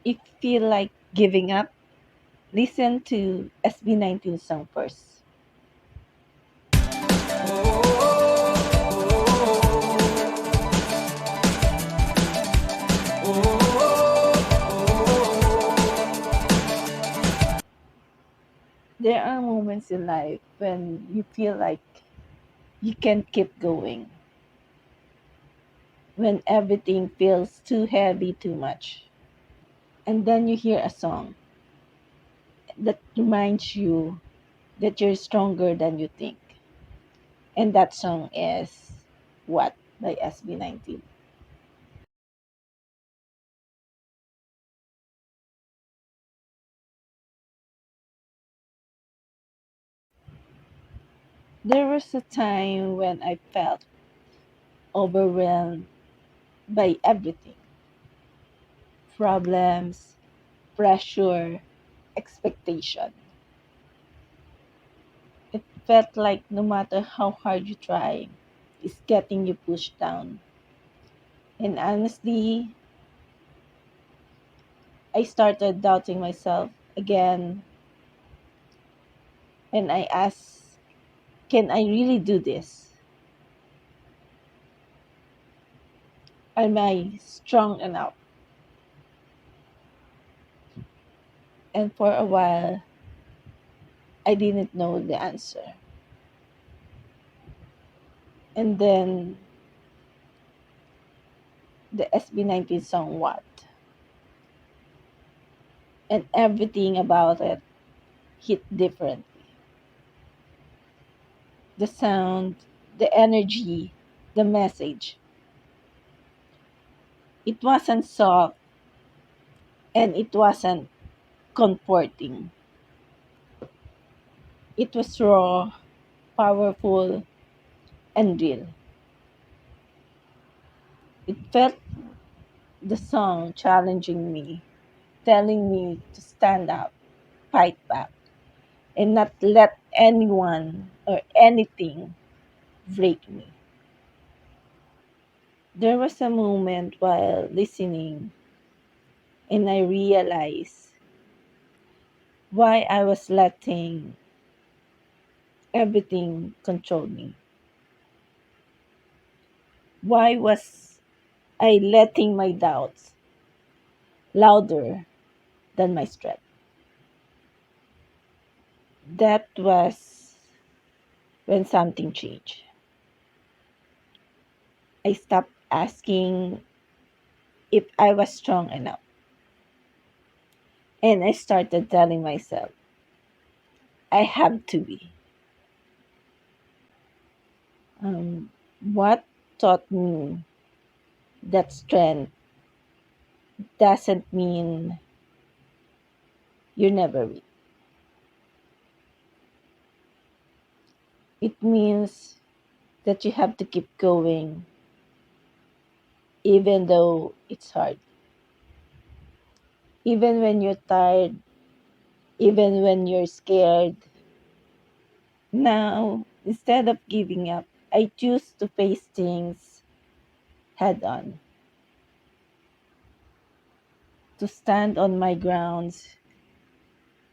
If you feel like giving up, listen to SB19 song first. There are moments in life when you feel like you can't keep going, when everything feels too heavy, too much. And then you hear a song that reminds you that you're stronger than you think. And that song is What by SB19. There was a time when I felt overwhelmed by everything: problems, pressure, expectation. It felt like no matter how hard you try, it's getting you pushed down. And honestly, I started doubting myself again, and I asked, can I really do this? Am I strong enough? And for a while, I didn't know the answer. And then the SB19 song What? And everything about it hit differently. The sound, the energy, the message. It wasn't soft and it wasn't comforting. It was raw, powerful, and real. It felt the song challenging me, telling me to stand up, fight back, and not let anyone or anything break me. There was a moment while listening and I realized why I was letting everything control me. Why was I letting my doubts louder than my strength? That was when something changed. I stopped asking if I was strong enough and I started telling myself I have to be. Um, what taught me that strength doesn't mean you're never weak. It means that you have to keep going even though it's hard, even when you're tired, even when you're scared. Now, instead of giving up, I choose to face things head on, to stand on my grounds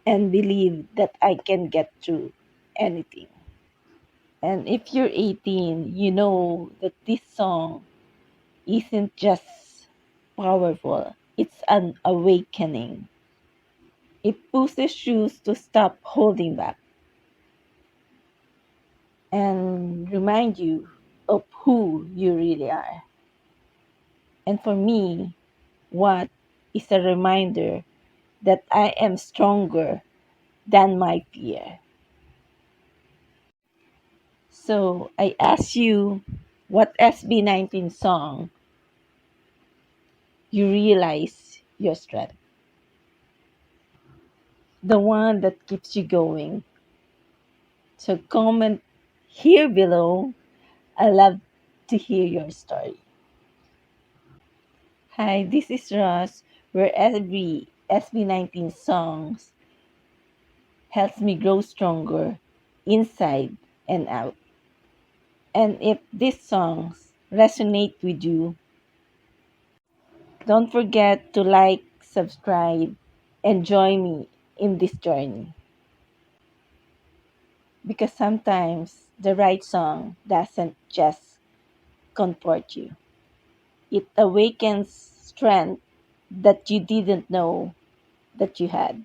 and believe that I can get through anything. And if you're 18, you know that this song isn't just powerful, it's an awakening. It pushes you to stop holding back and remind you of who you really are. And for me, what is a reminder that I am stronger than my fear. So I ask you, what SB19 song you realize your strength? The one that keeps you going. So comment here below. I love to hear your story. Hi, this is Ross, where every SB19 songs helps me grow stronger inside and out. And if these songs resonate with you, don't forget to like, subscribe, and join me in this journey. Because sometimes the right song doesn't just comfort you, it awakens strength that you didn't know that you had.